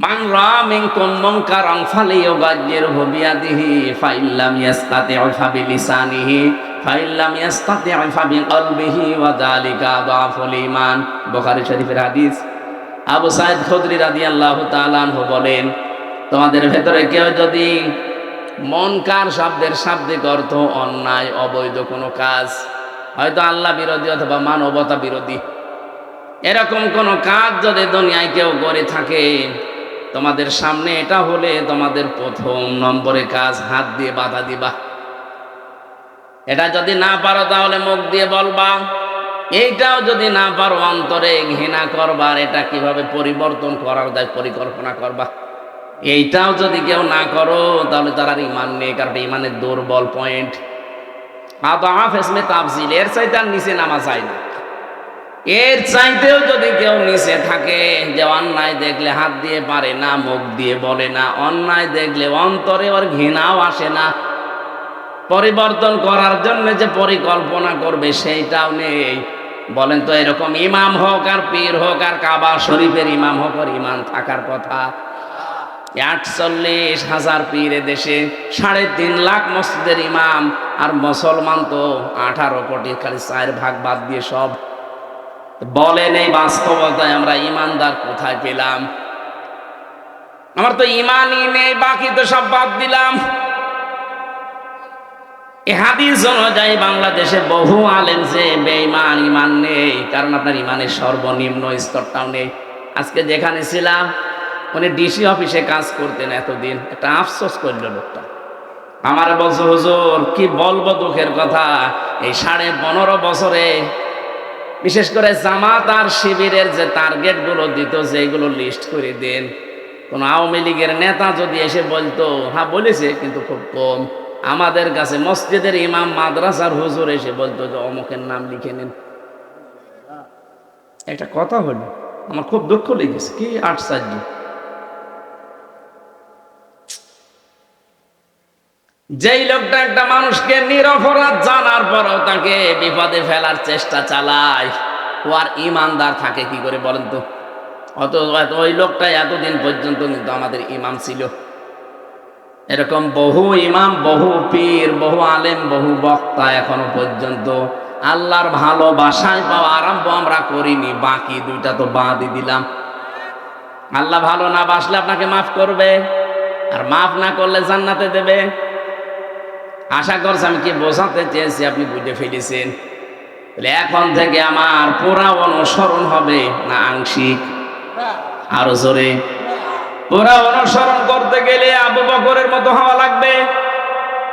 মান রা মিনকুম মুনকারান ফালিয়ুগায়্যিরহু বিয়াদিহি ফাইল্লাম ইয়াসতাতি'উ ফাবিলিসানিহি ফাইল্লাম ইয়াসতাতি'উ ফাবিকলবিহি ওয়া যালিকা আযআফুল ঈমান। বুখারী শরীফের হাদিস। আবু সাঈদ খুদরি রাদিয়াল্লাহু তাআলা আনহু বলেন, তোমাদের ভেতরে কেউ যদি মুনকার শব্দের শাব্দিক অর্থ অন্যায় অবৈধ কোনো কাজ, হয়তো আল্লাহ বিরোধী অথবা মানবতা বিরোধী, এরকম কোন কাজ যদি দুনিয়ায় কেউ করে থাকে, তোমাদের সামনে এটা হলে তোমাদের প্রথম নম্বরে কাজ হাত দিয়ে বাধা দিবা। এটা যদি না পারো তাহলে মুখ দিয়ে বলবা, এইটাও যদি না পারো অন্তরে ঘৃণা করবার, এটা কিভাবে পরিবর্তন করার যায় পরিকল্পনা করবা। এইটাও যদি কেউ না করো তাহলে তার আর ইমান নেই, কারণ ইমানের দুর্বল পয়েন্ট। আদাফ ইসমে তাফজিল, এর চাইতে আর নিচে নামা যায় না। এর চাইতেও যদি কেউ নিচে থাকে, যে অন্যায় দেখলে হাত দিয়ে পারে না, মুখ দিয়ে বলে না, অন্যায় দেখলে অন্তরে ওর ঘৃণাও আসে না, পরিবর্তন করার জন্য যে পরিকল্পনা করবে সেইটাও নেই, বলেন তো এরকম ইমাম হোক আর পীর হোক আর কাবা শরীফের ইমাম হোক, আর ইমান থাকার কথা। 48,000 পীর দেশে, 3.5 লাখ মসজিদের ইমাম, আর মুসলমান তো 18 কোটি, খালি 4 ভাগ বাদ দিয়ে সব। বলেন এই বাস্তবতায় আমরা ইমানদার কোথায় পেলাম? আমার তো ইমানই নেই, বাকি তো সব বাদ দিলাম। এই হাদিস অনুযায়ী বাংলাদেশে বহু আলেম যে বেঈমান, ইমান নেই, কারণ আপনার ইমানের সর্বনিম্ন স্তরটাও নেই। আজকে যেখানে ছিলাম, উনি ডিসি অফিসে কাজ করতেন এতদিন, একটা আফসোস করল লোকটা। আমার বলছে, হুজুর কি বলবো দুঃখের কথা, এই 15.5 বছরে বিশেষ করে জামাত আর শিবিরের যে টার্গেট গুলো দিত, যেগুলো লিস্ট করে দেন, কোন আওয়ামী লীগের নেতা যদি এসে বলতো, হ্যাঁ বলেছে কিন্তু খুব কম, আমাদের কাছে মসজিদের ইমাম, মাদ্রাসার হুজুর এসে বলতো যে অমুকের নাম লিখে নেন। একটা কথা হলো, আমার খুব দুঃখ লেগেছে, কি আশ্চর্য। যেই লোকটা একটা মানুষকে নিরপরাধ জানার পরও তাকে বিপদে ফেলার চেষ্টা চালায়, ও আর ইমানদার থাকে কি করে বলেন তো? ওই লোকটা এতদিন পর্যন্ত কিন্তু আমাদের ইমাম ছিল। এরকম বহু ইমাম, বহু পীর, বহু আলেম, বহু বক্তা এখনো পর্যন্ত আল্লাহর ভালোবাসায় পাওয়া আরম্ভ আমরা করিনি, বাকি দুইটা তো বাদই দিলাম। আল্লাহ ভালো না বাসলে আপনাকে মাফ করবে, আর মাফ না করলে জান্নাতে দেবে। আশা করছি আমি কি বোঝাতে চেয়েছি আপনি বুঝে ফেলেছেন। এখন থেকে আমার পুরা অনুসরণ হবে না আংশিক? আরো জোরে। পুরা অনুসরণ করতে গেলে আবু বকরের মতো হওয়া লাগবে,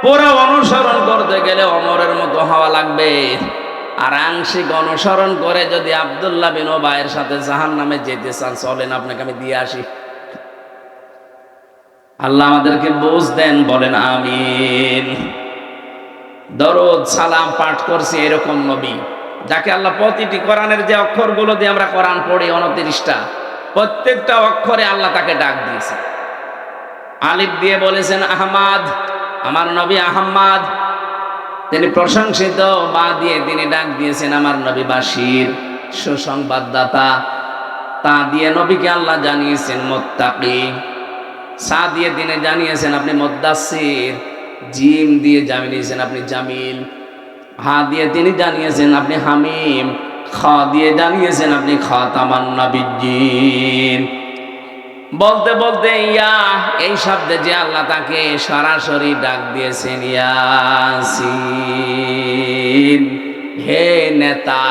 পুরা অনুসরণ করতে গেলে ওমরের মতো হওয়া লাগবে। আর আংশিক অনুসরণ করে যদি আব্দুল্লাহ বিন উবাইয়ের সাথে জাহান্নামে যেতে চান, চলেন আপনাকে আমি দিয়ে আসি। আল্লাহ আমাদেরকে বুঝ দেন, বলেন আমিন। দরুদ সালাম পাঠ করছি এরকম নবী, যাকে আল্লাহ প্রতিটি কোরআনের যে অক্ষরগুলো দিয়ে আমরা কোরআন পড়ি 29টা, প্রত্যেকটা অক্ষরে আল্লাহ তাকে ডাক দিয়েছে। আলিফ দিয়ে বলেছেন আহমাদ, আমার নবী আহম্মদ, তিনি প্রশংসিত। বা দিয়ে তিনি ডাক দিয়েছেন আমার নবী বাশির, সুসংবাদদাতা। তা দিয়ে নবীকে আল্লাহ জানিয়েছেন মুত্তাকি। সা দিয়ে তিনি জানিয়েছেন আপনি মুদ্দাসসির। জিম দিয়ে জানিয়েছেন আপনি জামিল। হা দিয়ে তিনি জানিয়েছেন আপনি হামিম। খ দিয়ে জানিয়েছেন আপনি খাতামান নবিয়্যিন। বলতে বলতে ইয়া এই শব্দে যে আল্লাহ তাকে সরাসরি ডাক দিয়েছেন ইয়াসিন, হে নেতা।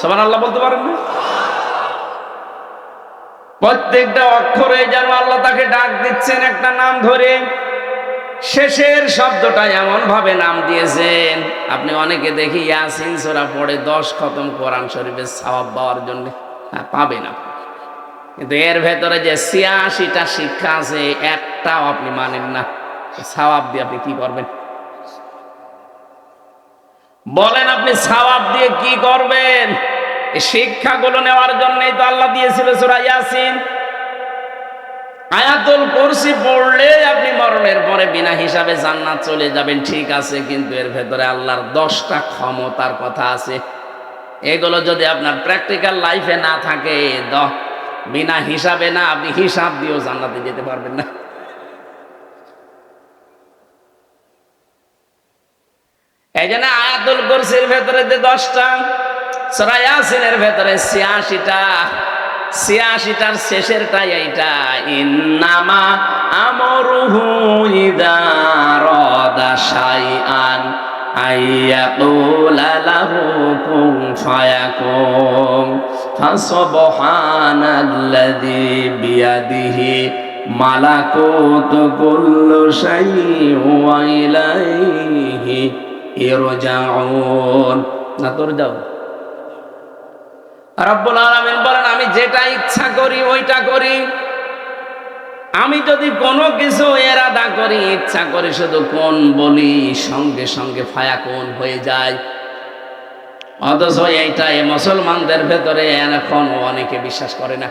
সুবহানাল্লাহ বলতে পারেন না? প্রত্যেকটা অক্ষরে যেন আল্লাহ তাকে ডাক দিচ্ছেন একটা নাম ধরে। শেষের শব্দটা এমন ভাবে নাম দিয়েছেন, আপনি অনেকে দেখি ইয়াসিন সূরা পড়ে 10 খতম কোরআন শরীফের সওয়াব পাওয়ার জন্য, পাবেন আপনি। কিন্তু এর ভেতরে যে 86টা শিক্ষা আছে, একটাও আপনি মানেন না। সওয়াব দিয়ে আপনি কি করবেন বলেন? আপনি সওয়াব দিয়ে কি করবেন? এই শিক্ষাগুলো নেওয়ার জন্যই তো আল্লাহ দিয়েছিল সূরা ইয়াসিন। আয়াতুল কুরসি পড়লে আপনি মরণের পরে বিনা হিসাবে জান্নাত চলে যাবেন, ঠিক আছে, কিন্তু এর ভেতরে আল্লাহর 10টা ক্ষমতার কথা আছে। এগুলো যদি আপনার প্র্যাকটিক্যাল লাইফে না থাকে, বিনা হিসাবে না, আপনি হিসাব দিয়েও জান্নাতে যেতে পারবেন না। এই জন্য আয়াতুল কুরসির ভেতরে যে 10টা, সূরা ইয়াসিনের ভেতরে 86টা, 86টার শেষেরটাই এইটা, ইন্নামা আমরুহু ইযা রাদা শাইআন আইয়াকুলা লাহু কুন ফায়াকুন ফাসুবহানাল্লাযী বিয়াদিহি মালাকুতু কুল্লি শাইইন ওয়া ইলাইহি ইরজাউন। না তুরজাউ। রব্বুল আলামিন বলেন, আমি যেটা ইচ্ছা করি ওইটা করি। আমি যদি কোনো কিছু এরাদা করি, ইচ্ছা করি শুধু কোন বলি, সঙ্গে সঙ্গে ফায়াকুন হয়ে যায়। অথচ এইটা এই মুসলমানদের ভেতরে এখন অনেকে বিশ্বাস করে না।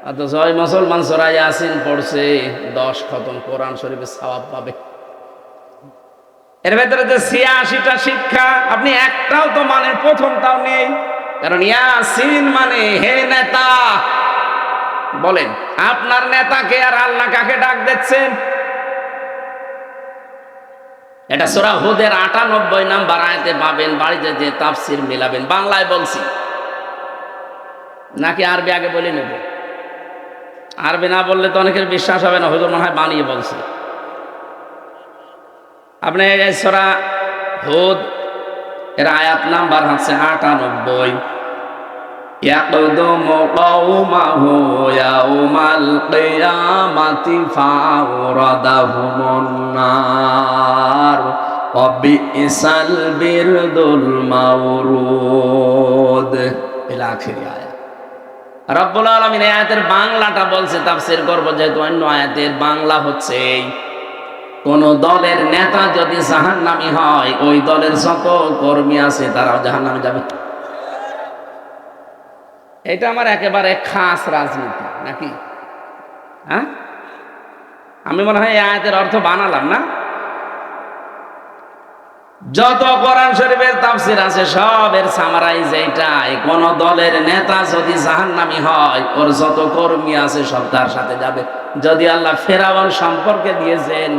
অথচ ওই মুসলমান সূরা ইয়াসিন পড়ছে, 10 খতম কোরআন শরীফের সওয়াব পাবে। এর ভেতরে যে 86টা শিক্ষা, আপনি একটাও তো মানে প্রথমটাও নেই। কারণ ইয়াসিন মানে হে নেতা। বলেন, আপনার নেতাকে আর আল্লাহ কাকে ডাক দিচ্ছেন? এটা সূরা হুদের 98 নাম্বার আয়াতে পাবেন। বাড়িতে যে তাফসীর মিলাবেন। বাংলায় বলছি নাকি আরবি আগে বলে নেব? আরবি না বললে তো অনেকের বিশ্বাস হবে না, হুজুর মনে হয় বানিয়ে বলছে। আপনি সূরা হুদ এর আয়াত নাম্বার হচ্ছে 98। ইয়াকদুমু কওমাহু ইয়াউমাল কিয়ামাতি ফাওরাদাহুমুন নার ওয়া বিসাল বিরদুল মাওরুদ ইলা আখির আয়াত। রব্বুল আলামিন এই আয়াতের বাংলাটা বলছে, তাফসীর করব যেহেতু অন্য আয়াতের বাংলা হচ্ছে, কোন দলের নেতা যদি জাহান্নামী হয়, ওই দলের যত কর্মী আছে তারাও জাহান্নামে যাবে। এটা আমার একেবারে খাস রাজনীতি নাকি? হ্যাঁ, আমি মনে হয় এই আয়াতের অর্থ বানালাম না। যত কোরআন শরীফের তাফসীর আছে সবের সামারাইজ এইটাই, কোন দলের নেতা যদি জাহান্নামী হয়, ওর যত কর্মী আছে সব তার সাথে যাবে। যদি আল্লাহ ফেরাউন সম্পর্কে দিয়েছেন,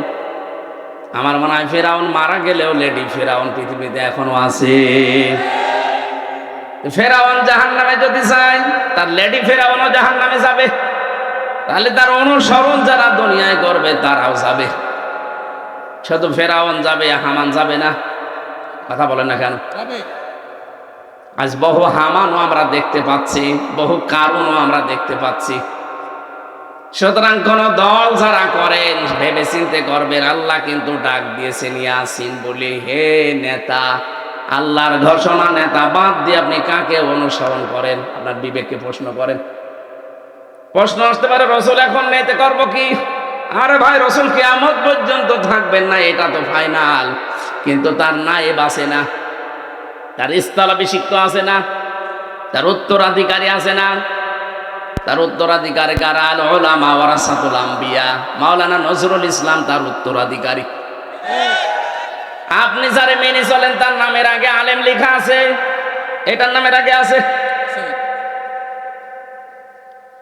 আমার মনে হয় ফেরাউন মারা গেলেও লেডি ফেরাউন পৃথিবীতে এখনো আছে। ফেরাউন জাহান্নামে যদি যায়, তার লেডি ফেরাউনও জাহান্নামে যাবে। তাহলে তার অনুসরণ যারা দুনিয়ায় করবে তারাও যাবে। শুধু ফেরাউন যাবে, হামান যাবে না? কথা বলেন না কেন? আজ বহু হামানও আমরা দেখতে পাচ্ছি, বহু কারণও আমরা দেখতে পাচ্ছি। সুতরাং কোন দল যারা করেন ভেবে চিন্তে করবেন। আল্লাহ কিন্তু ডাক দিয়েছেন ইয়াসিন বলে, হে নেতা, আল্লাহর ঘোষণা নেতা বাদ দিয়ে আপনি কাকে অনুসরণ করেন? আপনার বিবেককে প্রশ্ন করেন। প্রশ্ন আসতে পারে, রসুল এখন নেতে করবো কি? আরে ভাই, রসুল কিয়ামত পর্যন্ত থাকবেন না, এটা তো ফাইনাল। কিন্তু তার নায়েব আছে না, তার স্থলাভিষিক্ত আছে না, তার উত্তরাধিকারী আছে না? তার উত্তরাধিকারী কারা? আল উলামা ওয়ারাসাতুল আম্বিয়া। মাওলানা নজরুল ইসলাম তার উত্তরাধিকারী। আপনি যারে মেনে চলেন তার নামের আগে আলেম লেখা আছে, এটার নামের আগে আছে।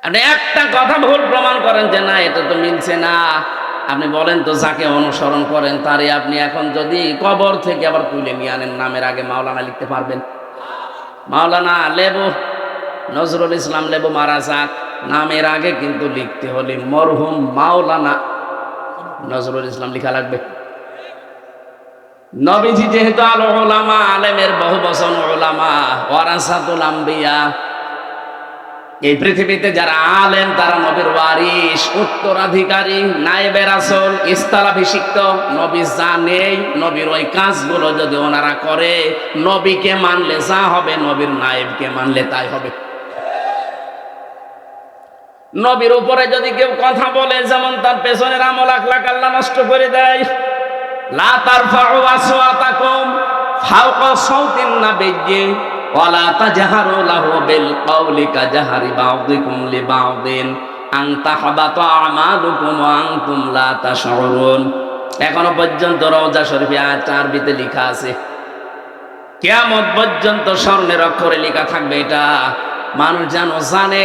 আপনি একটা কথা ভুল প্রমাণ করেন যে না এটা তো মিলছে না, আপনি বলেন তো যাকে অনুসরণ করেন তারে আপনি এখন যদি কবর থেকে আবার তুলে নিয়ে আনেন, নামের আগে মাওলানা লিখতে পারবেন? মাওলানা লেবু, নজরুল ইসলাম লেবু মারা যাক, নামের আগে কিন্তু লিখতে হলে মরহুম মাওলানা নজরুল ইসলাম লেখা লাগবে। নবীজি যেহেতু আল উলামা, আলেমের বহু বচন উলামা, ওয়ারাসাতুল আম্বিয়া, এই পৃথিবীতে যারা আলেম তারা নবীর ওয়ারিস, উত্তরাধিকারী, নায়েবে রাসূল, স্থলাভিষিক্ত। নবী যা নেই, নবীর ওই কাজগুলো যদি ওনারা করে, নবীকে মানলে যা হবে, নবীর নায়েবকে মানলে তাই হবে। নবীর উপরে যদি কেউ কথা বলে, যেমন তার পেছনের আমল আখলাক আল্লাহ নষ্ট করে দেয়। লা তারফাউ আসওয়াতাকুম ফাওকা সাওতিন নাবিয়্যি ওয়ালা তাজহারু লাহু বিল কওলি কাজহারি বা'দিকুম লিবা'দিন আন তাহবাতা আমালুকুম ওয়া আনতুম লা তাশউরুন। এখনো পর্যন্ত রওজা শরীফে আয়াত আরবিতে লেখা আছে, কিয়ামত পর্যন্ত স্বর্ণের অক্ষরে লেখা থাকবে। এটা মানুষ যেন জানে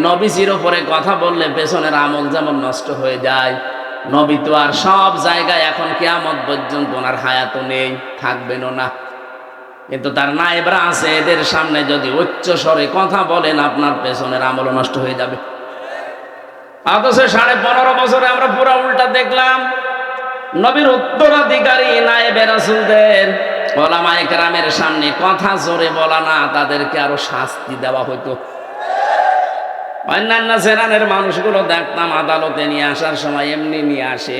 নবীজির উপরে কথা বললে পেছনের আমল যেমন নষ্ট হয়ে যায়, নবী তো আর সব জায়গায় এখন কিয়ামত পর্যন্ত ওনার হায়াতও নেই, থাকবেনও না, কিন্তু তার নায়েবরা আছে, এদের সামনে যদি উচ্চ স্বরে কথা বলেন আপনার পেছনের আমল নষ্ট হয়ে যাবে। অথচ 15.5 বছরে আমরা পুরো উল্টা দেখলাম। নবীর উত্তরাধিকারী নায়েবে রাসূলদের ওলামায়ে কেরামের সামনে কথা জোরে বলা না, তাদেরকে আরো শাস্তি দেওয়া হতো। অন্যান্য জেনারের মানুষগুলো দেখতাম আদালতে নিয়ে আসার সময় এমনি নিয়ে আসে,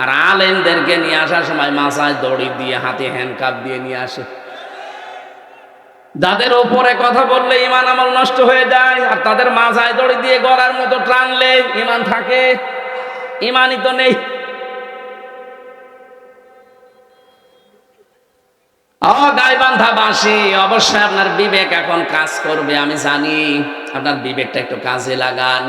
আর আলেমদেরকে নিয়ে আসার সময় মাথায় দড়ি দিয়ে হাতে হ্যান্ডকাপ দিয়ে নিয়ে আসে। যাদের উপরে কথা বললে ঈমান আমল নষ্ট হয়ে যায়, আর তাদের মাথায় দড়ি দিয়ে গলার মতো টানলে ঈমান থাকে, ঈমানই তো নেই। গাইবান্ধাবাসী, অবশ্যই আপনার বিবেক এখন কাজ করবে, আমি জানি। আপনার বিবেকটা একটু কাজে লাগান।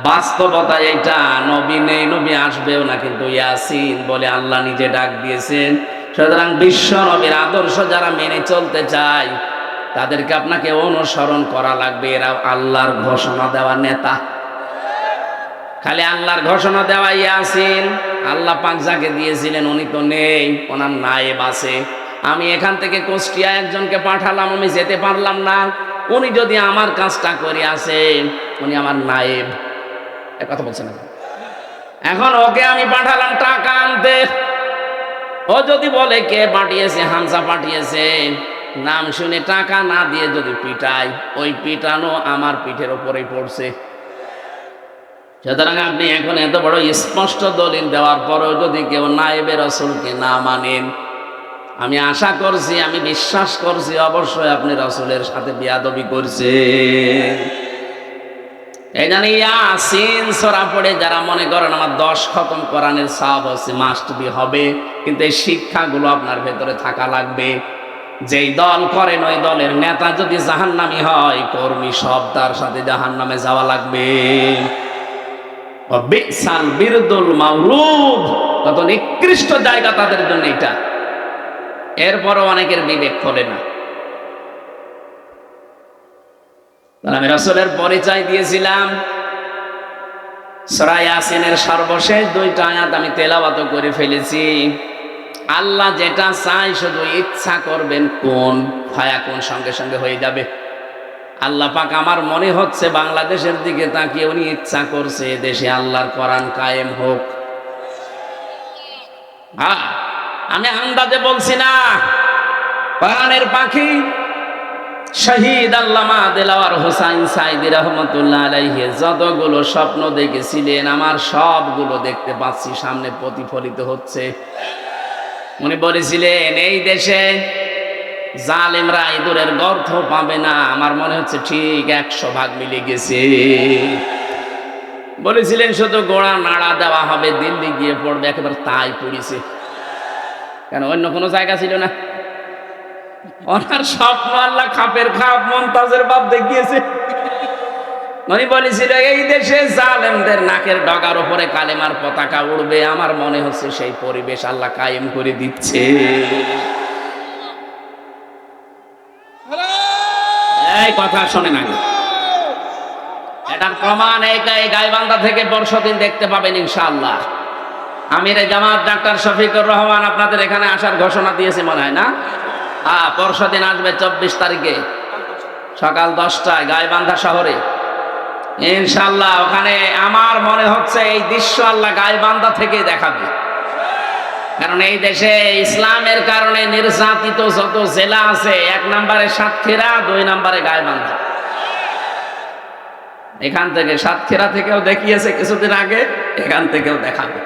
বাস্তবতা এইটা, নবী নেই, নবী আসবেও না, কিন্তু ইয়াসিন বলে আল্লাহ নিজে ডাক দিয়েছেন। সুতরাং বিশ্ব নবীর আদর্শ যারা মেনে চলতে চায় তাদেরকে আপনাকে অনুসরণ করা লাগবে। এরা আল্লাহর ঘোষণা দেওয়া নেতা, খালি আল্লাহর ঘোষণা দেওয়া ইয়াসিন। আল্লাহ পাক যাকে দিয়েছিলেন উনি তো নেই, ওনার নায়েব আছে। আমি এখান থেকে কুষ্টিয়া একজনকে পাঠালাম, আমি যেতে পারলাম না, উনি যদি আমার কাজটা করে আসেন, উনি আমার নায়েব। এ কথা বলছেন না? এখন ওকে আমি পাঠালাম টাকা আনতে, ও যদি বলে কে পাঠিয়েছে, হামজা পাঠিয়েছে, নাম শুনে টাকা না দিয়ে যদি পিটাই, ওই পিটানো আমার পিঠের উপরেই পড়ছে। সুতরাং আপনি এখন এত বড় স্পষ্ট দলিল দেওয়ার পরেও যদি কেউ নায়েবে রাসূলকে না মানেন, আমি আশা করছি, আমি বিশ্বাস করছি অবশ্যই আপনি রাসূলের সাথে বেয়াদবি করছেন। এই জন্য ইয়াসিন সূরা পড়ে যারা মনে করেন আমার 10 খতম কোরআনের সওয়াব হচ্ছে, মাস্ট বি হবে, কিন্তু এই শিক্ষাগুলো আপনার ভেতরে থাকা লাগবে। যেই দল করেন ওই দলের নেতা যদি জাহান্নামী হয়, কর্মী সব তার সাথে জাহান্নামে যাওয়া লাগবে। বিসাল বিরদুল মাওরুদ, কত নিকৃষ্ট জায়গা তাদের জন্য এটা। এরপরও অনেকের বিবেক খোলে না। আমি রাসূলের পরিচয় দিয়েছিলাম। সূরা ইয়াসিনের সর্বশেষ 2টা আয়াত আমি তেলাওয়াত করে ফেলেছি। আল্লাহ যেটা চাই শুধু ইচ্ছা করবেন, কোন ফায়াকুন সঙ্গে সঙ্গে হয়ে যাবে। আল্লাহ পাক আমার মনে হচ্ছে বাংলাদেশের দিকে তাকিয়ে উনি ইচ্ছা করছে দেশে আল্লাহর কোরআন কায়েম হোক। আমি আন্দাজে বলছি না, কোরআনের পাখি শহীদ আল্লামা দেলাওয়ার হোসাইন সাইদি রহমতুল্লাহ আলাইহি যতগুলো স্বপ্ন দেখেছিলেন, আমার সবগুলো দেখতে পাচ্ছি সামনে প্রতিফলিত হচ্ছে। উনি বলেছিলেন এই দেশে জালেমরা ইঁদুরের গর্ত পাবে না, আমার মনে হচ্ছে ঠিক 100 ভাগ মিলে গেছে। বলেছিলেন শুধু গোড়া নাড়া দেওয়া হবে, দিল্লি গিয়ে পড়বে, একেবারে তাই পড়েছে। কেন, অন্য কোনো জায়গা ছিল না? ওনার স্বপ্ন আল্লাহ খাপের খাপ মমতাজের বাপ দেখিয়েছে। উনি বলেছিল এই দেশে জালেমদের নাকের ডগার উপরে কালেমার পতাকা উড়বে। আমার মনে হচ্ছে সেই পরিবেশ আল্লাহ কায়েম করে দিচ্ছে। এই কথা শোনেন আগে, এটার প্রমাণ এই গাইবান্ধা থেকে পরশুদিন দেখতে পাবেন ইনশাআল্লাহ। আমিরে জামাত ডাক্তার শফিকুর রহমান আপনাদের এখানে আসার ঘোষণা দিয়েছে মনে হয় না? পরশুদিন আসবে 24 তারিখে সকাল 10টায় গাইবান্ধা শহরে ইনশাআল্লাহ। ওখানে আমার মনে হচ্ছে এই দৃশ্য আল্লাহ গাইবান্ধা থেকে দেখাবে। কারণ এই দেশে ইসলামের কারণে নির্যাতিত যত জেলা আছে, 1 নম্বরে সাতক্ষীরা, 2 নম্বরে গাইবান্ধা। এখান থেকে সাতক্ষীরা থেকেও দেখিয়েছে কিছুদিন আগে, এখান থেকেও দেখাবে।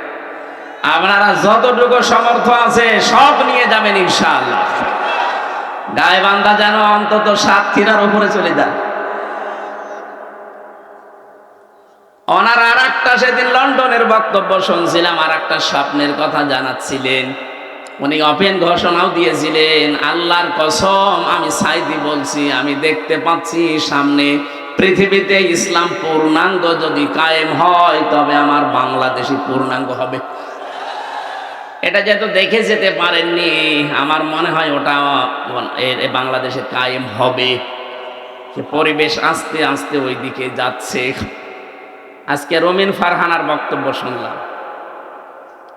আপনারা যতটুকু সমর্থ আছে সব নিয়ে যাবেন ইনশাআল্লাহ। গাইবান্ধা যেন অন্তত সাতক্ষীরার উপরে চলে যায়। ওনার আর একটা সেদিন লন্ডনের বক্তব্য শুনছিলাম, আর একটা স্বপ্নের কথা জানাচ্ছিলেন। উনি ওপেন ঘোষণাও দিয়েছিলেন, আল্লাহর কসম আমি সাইদি বলছি, আমি দেখতে পাচ্ছি সামনে পৃথিবীতে ইসলাম পূর্ণাঙ্গ যদি কায়েম হয় তবে আমার বাংলাদেশি পূর্ণাঙ্গ হবে। এটা যেহেতু দেখে যেতে পারেননি, আমার মনে হয় ওটা বাংলাদেশে কায়েম হবে। পরিবেশ আস্তে আস্তে ওই দিকে যাচ্ছে। আজকে রমিন ফারহানার বক্তব্য শুনলাম,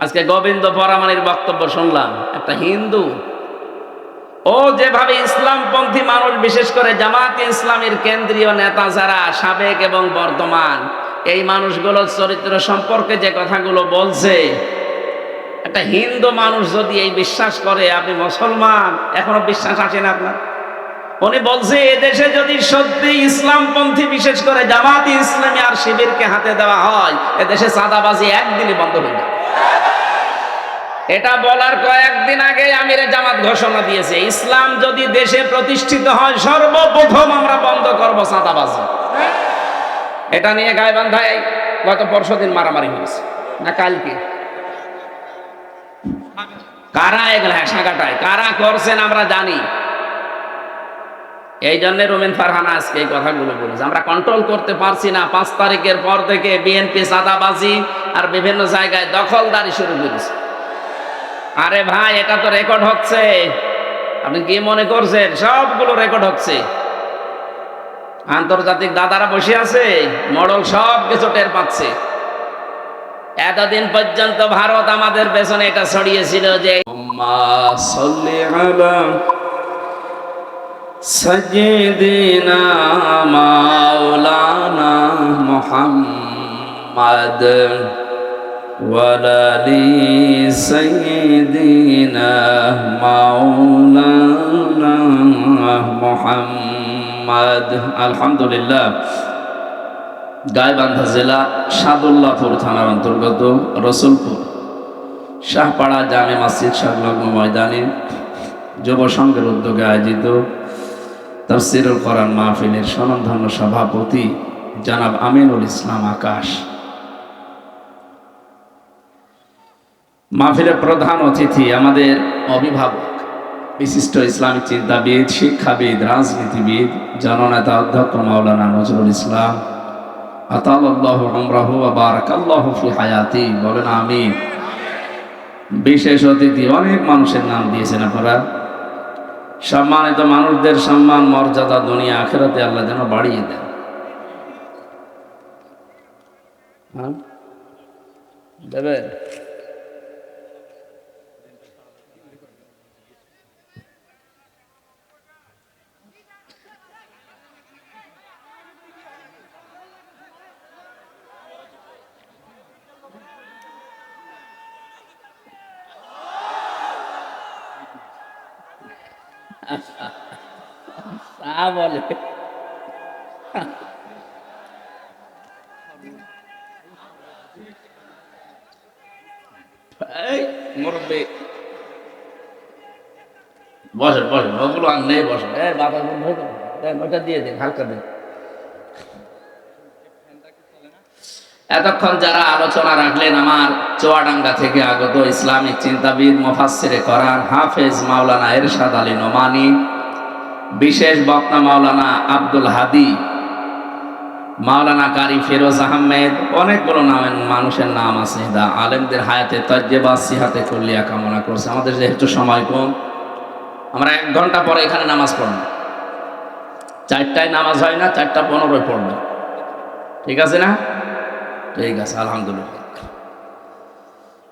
আজকে গোবিন্দ পরামানির বক্তব্য শুনলাম। একটা হিন্দু, ও যেভাবে ইসলামপন্থী মানুষ, বিশেষ করে জামাতে ইসলামের কেন্দ্রীয় নেতা যারা সাবেক এবং বর্তমান, এই মানুষগুলোর চরিত্র সম্পর্কে যে কথাগুলো বলছে, একটা হিন্দু মানুষ যদি এই বিশ্বাস করে আপনি মুসলমান, এখনো বিশ্বাস আসে না আপনার? উনি বলছে এদেশে যদি সত্যি ইসলামপন্থী বিশেষ করে জামাতে ইসলামী আর শিবিরকে হাতে দেওয়া হয়, এদেশে চাঁদাবাজি একদিনই বন্ধ হয়ে যাবে। এটা বলার কয়েকদিন আগে আমিরে জামাত ঘোষণা দিয়েছে, ইসলাম যদি দেশে প্রতিষ্ঠিত হয় সর্বপ্রথম আমরা বন্ধ করব চাঁদাবাজি। এটা নিয়ে গাইবান্ধায় গত পরশুদিন মারামারি হয়েছে না কালকে? কারা এগুলা? সাগাটায় কারা করছেন আমরা জানি। এই জন্য রুমিন ফারহানা আজকে এই কথাগুলো বলেছে। আমরা কন্ট্রোল করতে পারছি না। 5 তারিখের পর থেকে বিএনপি চাঁদাবাজি আর বিভিন্ন জায়গায় দখলদারি শুরু করেছে। আরে ভাই, এটা তো রেকর্ড হচ্ছে। আপনি কি মনে করছেন সবগুলো রেকর্ড হচ্ছে? আন্তর্জাতিক দাদারা বসে আছে, মডেল সব কিছু টের পাচ্ছে। এতদিন পর্যন্ত ভারত আমাদের পেছনে এটা ছড়িয়েছিল যে সাইয়্যিদিনা মাওলানা মুহাম্মদ ওয়ালালি সাইয়্যিদিনা মাওলানা মুহাম্মদ। আলহামদুলিল্লাহ, গাইবান্ধা জেলা সাদুল্লাহপুর থানার অন্তর্গত রসুলপুর শাহপাড়া জামে মসজিদ সংলগ্ন ময়দানে যুব সংঘের উদ্যোগে আয়োজিত তাফসীরুল কোরআন মাহফিলের স্বনামধন্য সভাপতি জনাব আমিনুল ইসলাম আকাশ, মাহফিলের প্রধান অতিথি আমাদের অভিভাবক, বিশিষ্ট ইসলামিক চিন্তাবিদ, শিক্ষাবিদ, রাজনীতিবিদ, জননেতা অধ্যক্ষ মাওলানা নজরুল ইসলাম আতালাল্লাহু উমরাহু ওয়া বারাকাল্লাহু ফি হায়াতি। বলেন আমিন। বিশেষ অতিথি, অনেক মানুষের নাম দিয়েছেন আপনারা। সম্মানিত মানুষদের সম্মান মর্যাদা দুনিয়া আখিরাতে আল্লাহ যেন বাড়িয়ে দেন। দেবে বলে মুরব্বী বসেন বসেন, ওগুলো আর নেই, বসেন। বাতাস বন্ধ হয়ে যাবে, ওটা দিয়ে দিন, হালকা দিন। এতক্ষণ যারা আলোচনা রাখলেন, আমার চুয়াডাঙ্গা থেকে আগত ইসলামিক চিন্তাবিদ, মুফাসসিরে কোরআন, হাফেজ মাওলানা এরশাদ আলী নোমানী, বিশেষ বক্তা মাওলানা আব্দুল হাদি, মাওলানা কারি ফিরোজ আহমেদ, অনেকগুলো নামের মানুষের নাম আছে। আলেমদের হায়াতে তজ্জেবা সিহাতে কুল্লিয়া কামনা করছে। আমাদের যেহেতু সময় কম, আমরা 1 ঘন্টা পরে এখানে নামাজ পড়ব। 4টায় নামাজ হয় না, 4:15 পড়ব। ঠিক আছে না? ঠিক আছে, আলহামদুলিল্লাহ।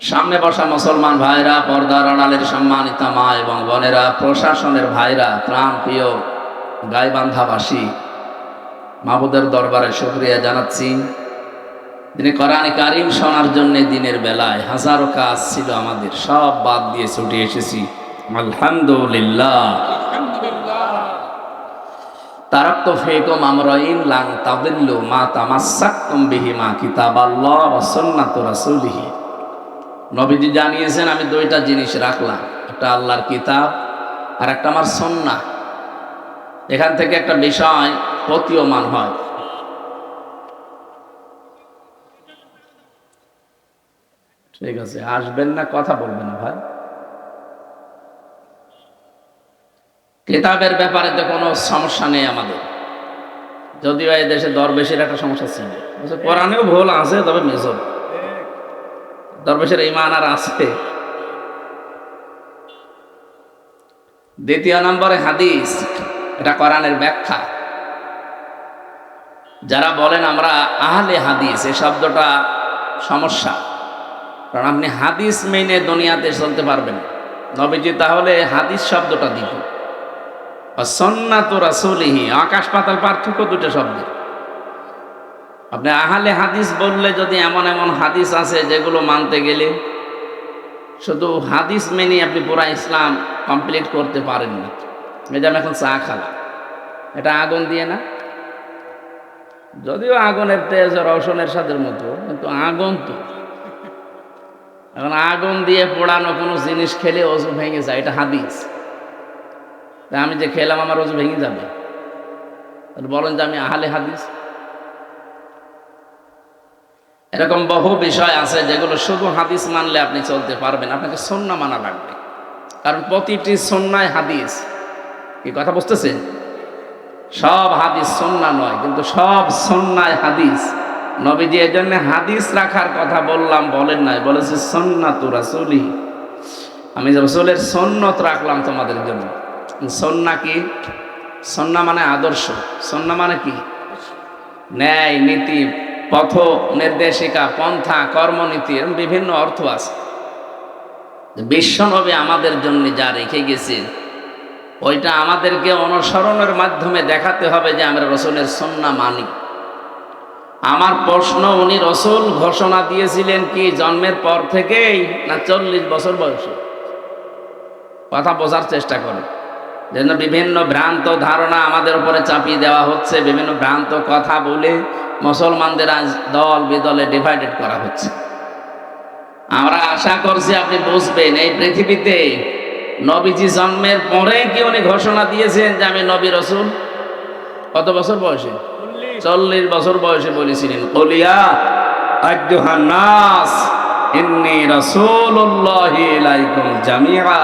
সামনে বসা মুসলমান ভাইরা, পর্দার আড়ালের সম্মানিতা মা এবং বোনেরা, প্রশাসনের ভাইরা, প্রাণ প্রিয় গাইবান্ধাবাসী, মাহবুদের দরবারে শুকরিয়া জানাচ্ছি। তিনি কোরআনে কারীম শোনার জন্য দিনের বেলায় হাজারো কাজ ছিল আমাদের, সব বাদ দিয়ে ছুটে এসেছি। আলহামদুলিল্লাহ। তারাক্তু ফীকুম আমরাইন লান তাদিল্লু মা তামাসসাকতুম বিহিমা কিতাবাল্লাহ ওয়া সুন্নাতু রাসূলিহি। নবীজি জানিয়েছেন আমি 2টা জিনিস রাখলাম, একটা আল্লাহর কিতাব আর একটা আমার সুন্নাহ। এখান থেকে একটা বিষয় প্রতীয়মান হয়। ঠিক আছে, আসবেন না, কথা বলবেন না ভাই। কিতাবের ব্যাপারে তো কোনো সমস্যা নেই আমাদের, যদিও এই দেশে দরবেশের একটা সমস্যা ছিল। কোরআনেও ভুল আছে, তবে মেজর দরবেশের ঈমান আর আছে। 2 নম্বরে হাদিস, এটা কোরআনের ব্যাখ্যা। যারা বলেন আমরা আহলে হাদিস, এই শব্দটা সমস্যা। কারণ আপনি হাদিস মেনে দুনিয়াতে চলতে পারবেন না। নবীজি তাহলে হাদিস শব্দটা দিত। সুন্নাতু রাসূলিহি, আকাশ পাতাল পার্থক্য দুটো শব্দের। আপনি আহলে হাদিস বললে যদি এমন এমন হাদিস আছে যেগুলো মানতে গেলে শুধু হাদিস মেনে আপনি পুরা ইসলাম কমপ্লিট করতে পারেন না। যেমন এখন চা খালা, এটা আগুন দিয়ে না, যদিও আগুনের তেজ রওশনের স্বাদের মতো, কিন্তু আগুন তো। এখন আগুন দিয়ে পোড়ানো কোনো জিনিস খেলে অজু ভেঙে যায়, এটা হাদিস। আমি যে খেলাম আমার অজু ভেঙে যাবে, বলেন যে আমি আহলে হাদিস? এরকম বহু বিষয় আছে যেগুলো শুধু হাদিস মানলে আপনি চলতে পারবেন, আপনাকে সুন্নাহ মানা লাগবে। কারণ প্রতিটি সুন্নায় হাদিস। কি কথা বুঝতেছেন? সব হাদিস সুন্নাহ নয়, কিন্তু সব সুন্নায় হাদিস। নবীজি এই জন্য হাদিস রাখার কথা বললাম বলেন নাই, বলেছে সুন্নাতু রাসূলি, আমি রাসূলের সুন্নত রাখলাম তোমাদের জন্য। সুন্নাহ কি? সুন্নাহ মানে আদর্শ। সুন্নাহ মানে কি? ন্যায়, নীতি, পথ নির্দেশিকা, পন্থা, কর্মনীতি, এরকম বিভিন্ন অর্থ আছে। বিশ্বনবী আমাদের জন্য যা রেখে গেছেন ওইটা আমাদেরকে অনুসরণের মাধ্যমে দেখাতে হবে যে আমরা রসুলের সুন্নাহ মানি। আমার প্রশ্ন, উনি রসুল ঘোষণা দিয়েছিলেন কি জন্মের পর থেকেই না 40 বছর বয়সে? কথা বোঝার চেষ্টা করে। যেন বিভিন্ন ভ্রান্ত ধারণা আমাদের উপরে চাপিয়ে দেওয়া হচ্ছে, বিভিন্ন ভ্রান্ত কথা বলে মুসলমানদের আজ দল বিদলে ডিভাইডেড করা হচ্ছে। আমরা আশা করছি আপনি বুঝবেন, এই পৃথিবীতে নবীজি জন্মের পরে কি উনি ঘোষণা দিয়েছেন যে আমি নবী রসুল? কত বছর বয়সে? 40 বছর বয়সে বলেছিলেন, কুলিয়া আইয়ুহান নাস ইন্নী রাসূলুল্লাহি ইলাইকুম জামিআ।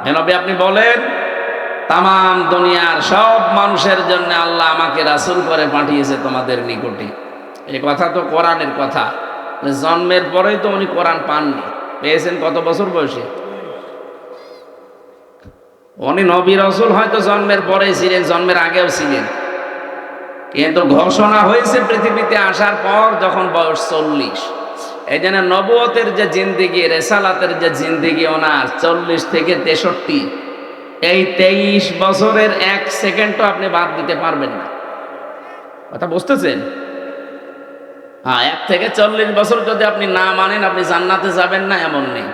হে নবী, আপনি বলেন তামাম দুনিয়ার সব মানুষের জন্য আল্লাহ আমাকে রাসূল করে পাঠিয়েছে তোমাদের নিকটে। এই কথা তো কোরআনের কথা। জন্মের পরেই তো উনি কোরআন পাননি, পেয়েছেন কত বছর বয়সে? উনি নবী রাসূল হয়তো জন্মের পরেই ছিলেন, জন্মের আগেও ছিলেন, কিন্তু ঘোষণা হয়েছে পৃথিবীতে আসার পর যখন বয়স 40। এই জন্য নবুয়তের যে জিন্দিগি, রেসালাতের যে জিন্দিগি ওনার 40 থেকে 63, এই 23 বছরের 1 সেকেন্ডও আপনি বাদ দিতে পারবেন না। কথা বুঝতেছেন? হ্যাঁ, 1 থেকে 40 বছর যদি আপনি না মানেন আপনি জান্নাতে যাবেন না এমন নেই,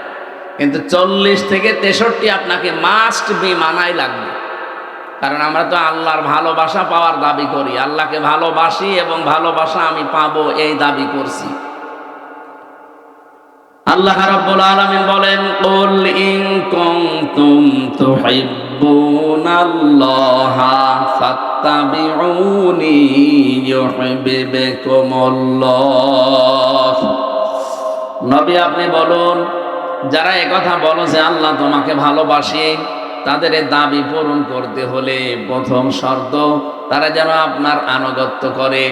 কিন্তু 40 থেকে 63 আপনাকে মাস্ট বি মানাই লাগবে। কারণ আমরা তো আল্লাহর ভালোবাসা পাওয়ার দাবি করি, আল্লাহকে ভালোবাসি এবং ভালোবাসা আমি পাবো এই দাবি করছি। আল্লাহ রাব্বুল আলামিন বলেন, কুল ইন কুনতুম তুহিব্বুনাল্লাহা ফাত্তাবিউনি ইউহিব্বুকুমুল্লাহ। নবী আপনি বলুন, যারা একথা বলো যে আল্লাহ তোমাকে ভালোবাসে, তাদের এই দাবি পূরণ করতে হলে প্রথম শর্ত তারা যেন আপনার আনুগত্য করে,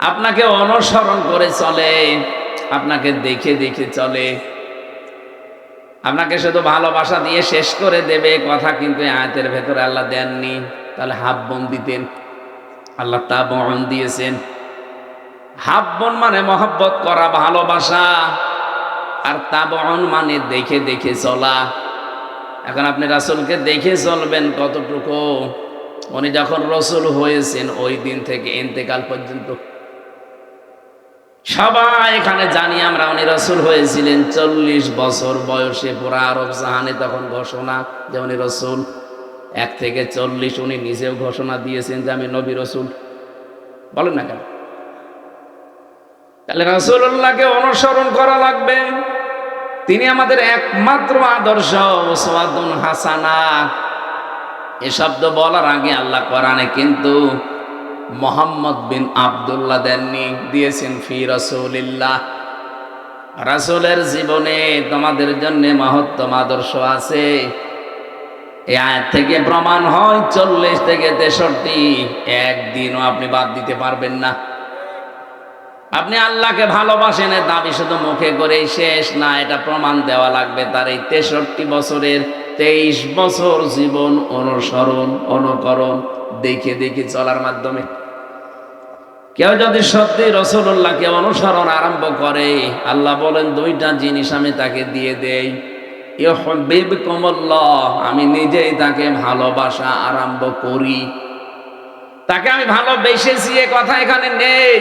আপনাকে অনুসরণ করে চলে, আপনাকে দেখে দেখে চলে। আপনাকে শুধু ভালোবাসা দিয়ে শেষ করে দেবে কথা কিন্তু আয়াতের ভেতরে আল্লাহ দেননি। তাহলে হাফ বোন দিতেন, আল্লাহ তা বন দিয়েছেন। হাফ বোন মানে মহব্বত করা, ভালোবাসা, আর তাবন মানে দেখে দেখে চলা। এখন আপনি রাসূলকে দেখে চলবেন কতটুকু? উনি যখন রসুল হয়েছেন ওই দিন থেকে ইন্তেকাল পর্যন্ত সবাই এখানে জানি আমরা উনি রসুল হয়েছিলেন 40 বছর বয়সে। পুরা আরব জাহানে তখন ঘোষণা যে উনি রসুল। 1 থেকে 40 উনি নিজেও ঘোষণা দিয়েছেন যে আমি নবী রসুল। বলেন না কেন? তাহলে রাসূলুল্লাহকে অনুসরণ করা লাগবে, তিনি আমাদের একমাত্র আদর্শ, উসওয়াতুন হাসানা। এ শব্দ বলার আগে আল্লাহ কোরআনে কিন্তু মুহাম্মদ বিন আব্দুল্লাহ দেননি, দিয়েছেন ফি রাসূলিল্লাহ। রাসূলের জীবনে তোমাদের জন্য মহত্তম আদর্শ আছে। এই আয়াত থেকে প্রমাণ হয় 40 থেকে 63 একদিনও আপনি বাদ দিতে পারবেন না। আপনি আল্লাহকে ভালোবাসেন এর দাবি শুধু মুখে করেই শেষ না, এটা প্রমাণ দেওয়া লাগবে তার এই 63 বছরের 23 বছর জীবন অনুসরণ অনুকরণ দেখে দেখে চলার মাধ্যমে। কেউ যদি সত্যি রাসূলুল্লাহকে অনুসরণ আরম্ভ করে, আল্লাহ বলেন দুইটা জিনিস আমি তাকে দিয়ে দেই। ইউহিব্বুকুমুল্লাহ, আমি নিজেই তাকে ভালোবাসা আরম্ভ করি। তাকে আমি ভালোবেসেছি এ কথা এখানে নেই।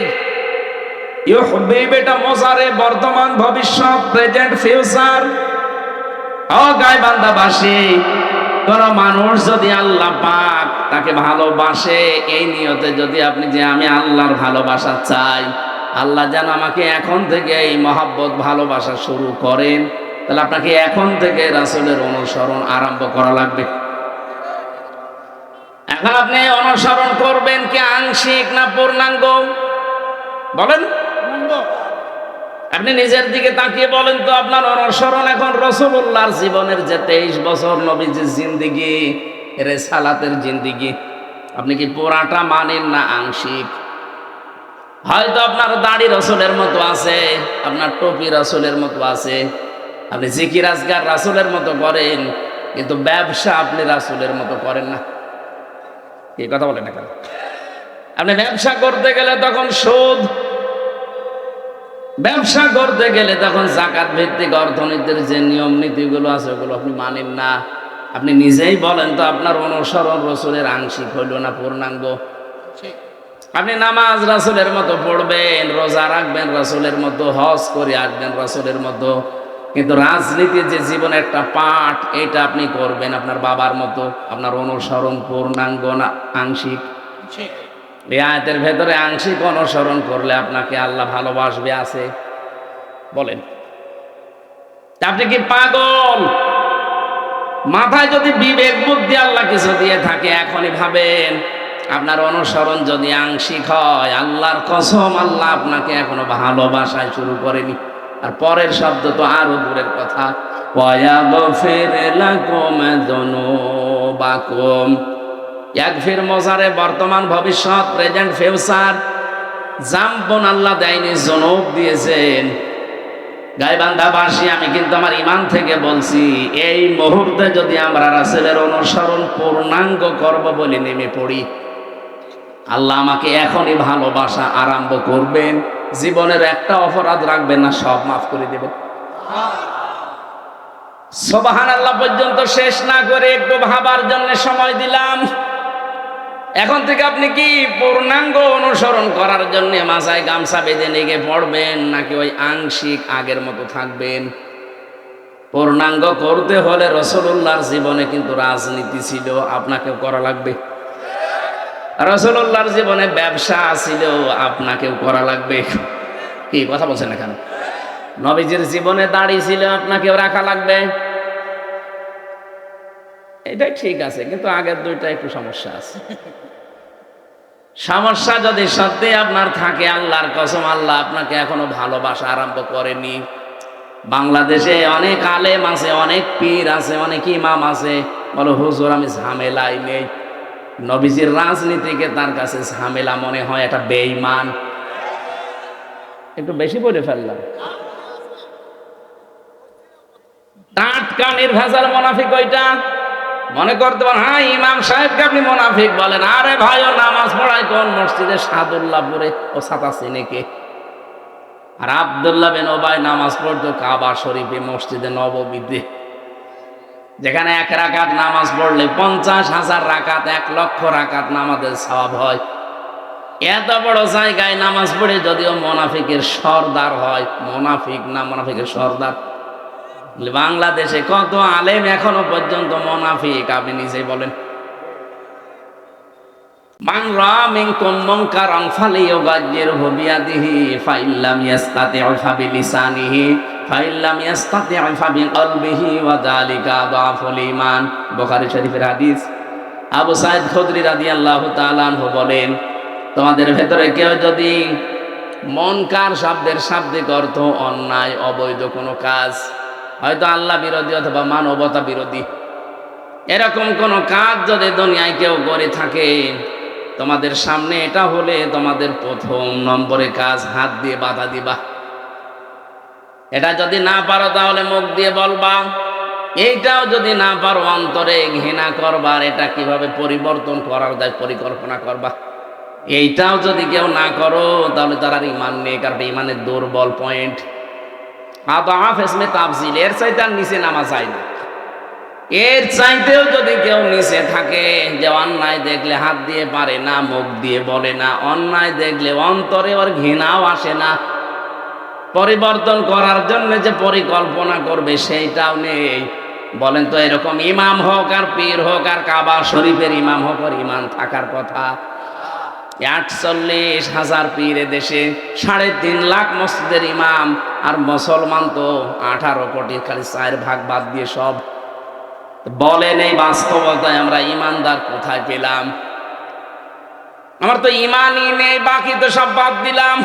ইউহিব্বু এটা মোজারে, বর্তমান ভবিষ্যৎ, প্রেজেন্ট ফিউচার। ও গায় বান্দাবাসী, কোন মানুষ যদি আল্লাহ পাক তাকে ভালোবাসে, এই নিয়তে যদি আপনি যে আমি আল্লাহর ভালোবাসা চাই, আল্লাহ যেন আমাকে এখন থেকে এই মহাব্বত ভালোবাসা শুরু করেন, তাহলে আপনাকে এখন থেকে রাসূলের অনুসরণ আরম্ভ করা লাগবে। এখন আপনি অনুসরণ করবেন কি আংশিক না পূর্ণাঙ্গ? বলেন। আপনি নিজের দিকে তাকিয়ে বলেন তো, আপনার অনুসরণ এখন রাসূলুল্লাহর জীবনের যে 23 বছর নবীজির জিন্দেগি, রিসালাতের জিন্দেগি, আপনি কি পুরাটা মানেন না আংশিক? হয়তো আপনার দাড়ি রাসূলের মতো আছে, আপনার টুপি রাসূলের মতো আছে, আপনি জিকির আজকার রাসূলের মতো করেন, কিন্তু ব্যবসা আপনি রাসূলের মতো করেন না। এই কথা বলেন না কেন? আপনি ব্যবসা করতে গেলে তখন সুদ, ব্যবসা করতে গেলে তখন যাকাত ভিত্তিক অর্থনীতির যে নিয়ম নীতিগুলো আছে ওগুলো আপনি মানেন না। আপনি নিজেই বলেন তো, আপনার অনুসরণ রাসূলের আংশিক হইল না পূর্ণাঙ্গ? আপনি নামাজ রাসূলের মতো পড়বেন, রোজা রাখবেন রাসূলের মতো, হজ করে আসবেন রাসূলের মতো, কিন্তু রাজনীতির যে জীবনের একটা পাঠ, এটা আপনি করবেন আপনার বাবার মতো। আপনার অনুসরণ পূর্ণাঙ্গ না আংশিক? এই আয়াতের ভেতরে আংশিক অনুসরণ করলে আপনাকে আল্লাহ ভালোবাসবে আছে? বলেন। আপনি কি পাগল? মাথায় যদি বিবেক বুদ্ধি আল্লাহ কিছু দিয়ে থাকে, এখনই ভাবেন আপনার অনুসরণ যদি আংশিক হয়, আল্লাহর কসম আল্লাহ আপনাকে এখনো ভালোবাসায় শুরু করেনি। আর পরের শব্দ তো আরো দূরের কথা। ওয়ায়াগফির লাকুম যুনুবাকুম, ইয়াগফির মোজারে, বর্তমান ভবিষ্যৎ, প্রেজেন্ট ফিউচার। জাম্পন আল্লাহ দেয়নি, যুনুব দিয়েছেন। গাইবান্ধাবাসী, আমি কিন্তু আমার ইমান থেকে বলছি, এই মুহূর্তে যদি আমরা রাসূলের অনুসরণ পূর্ণাঙ্গ করব বলে নেমে পড়ি, আল্লাহ আমাকে এখনই ভালোবাসা আরম্ভ করবেন। জীবনের একটা অপরাধ রাখবেন না, সব মাফ করে দেবেন। সুবহানাল্লাহ পর্যন্ত শেষ না করে একটু ভাবার জন্য সময় দিলাম। এখন থেকে আপনি কি পূর্ণাঙ্গ অনুসরণ করার জন্য মাথায় গামছা বেঁধে লেগে পড়বেন, নাকি ওই আংশিক আগের মতো থাকবেন? পূর্ণাঙ্গ করতে হলে রাসূলুল্লাহর জীবনে কিন্তু রাজনীতি ছিল, আপনাকেও করা লাগবে। রাসূলুল্লাহর জীবনে ব্যবসা ছিল, আপনাকেও করা লাগবে। কি কথা বলছেন এখানে? নবীজির জীবনে দাড়ি ছিল, আপনাকেও রাখা লাগবে। এটাই ঠিক আছে, কিন্তু আগের দুইটা একটু সমস্যা আছে। সমস্যা যদি সত্যি আপনার থাকে, আল্লাহর কসম আল্লাহ আপনাকে এখনো ভালোবাসা আরম্ভ করেনি। বাংলাদেশে অনেক আলেম আছে, অনেক পীর আছে, অনেক ইমাম আছে, বলো হুজুর আমি ঝামেলাই নেই। নবীজির রাজনীতিকে তার কাছে ঝামেলা মনে হয়, এটা বেঈমান। একটু বেশি বলে ফেললাম। টাটকা নির্ভেজাল মুনাফিক ওইটা। মনে করতে পারেন হ্যাঁ ইমাম সাহেবকে আপনি মুনাফিক বলেন, আরে ভাই ও নামাজ পড়ায় কোন মসজিদে? সাদুল্লাহপুরে। ও সাতা সিনেকে। আর আব্দুল্লাহ বিন ওবাই নামাজ পড়তো কাবা শরীফে, মসজিদে নববীতে, যেখানে 1 রাকাত নামাজ পড়লে 50,000 রাকাত, 1 লক্ষ রাকাত নামাজের সওয়াব হয়। এত বড় জায়গায় নামাজ পড়ে যদিও মুনাফিকের সর্দার হয়, মুনাফিক না, মুনাফিকের সর্দার। বাংলাদেশে কত আলেম এখনো পর্যন্ত মুনাফিক, আপনি নিজেই বলেন। মান রাআ মিনকুম মুনকারান ফালিয়ুগাইয়িরহু বিয়াদিহি ফাইল্লাম ইয়াসতাতি'উ ফাবিলিসানিহি ফাইল্লাম ইয়াসতাতি'উ ফাবিকলবিহি ওয়া যালিকা আযআফুল ঈমান। বুখারী শরীফের হাদিস। আবু সাঈদ খুদরি রাদিয়াল্লাহু তাআলা আনহু বলেন, তোমাদের ভেতরে কেউ যদি মুনকার শব্দের শাব্দিক অর্থ অন্যায়, অবৈধ কোনো কাজ, হয়তো আল্লাহ বিরোধী অথবা মানবতা বিরোধী, এরকম কোন কাজ যদি দুনিয়ায় কেউ করে থাকে, তোমাদের সামনে এটা হলে তোমাদের প্রথম নম্বরে কাজ হাত দিয়ে বাধা দিবা। এটা যদি না পারো তাহলে মুখ দিয়ে বলবা, এইটাও যদি না পারো অন্তরে ঘৃণা করবার, এটা কিভাবে পরিবর্তন করার যায় পরিকল্পনা করবা। এইটাও যদি কেউ না করো তাহলে তার আর ইমান নেই, কারণ ইমানের দুর্বল পয়েন্ট। আদাফ ইসমে তাফজিল, এর চাইতে আর নিচে নামা যায় না। এর চাইতেও যদি কেউ নিচে থাকে, যে অন্যায় দেখলে হাত দিয়ে পারে না, মুখ দিয়ে বলে না, অন্যায় দেখলে অন্তরে ওর ঘৃণাও আসে না, পরিবর্তন করার জন্য যে পরিকল্পনা করবে সেইটাও নেই, বলেন তো এরকম ইমাম হোক আর পীর হোক আর কাবা শরীফের ইমাম হোক, ওর ইমান থাকার কথা? 48,000 পীর দেশে, 3.5 লাখ মসজিদের ইমাম, আর মুসলমান তো 18 কোটি, খালি 4 ভাগ বাদ দিয়ে সব। বলেন এই বাস্তবতায় আমরা ইমানদার কোথায় পেলাম? আমার তো ইমানই নেই, বাকি তো সব বাদ দিলাম।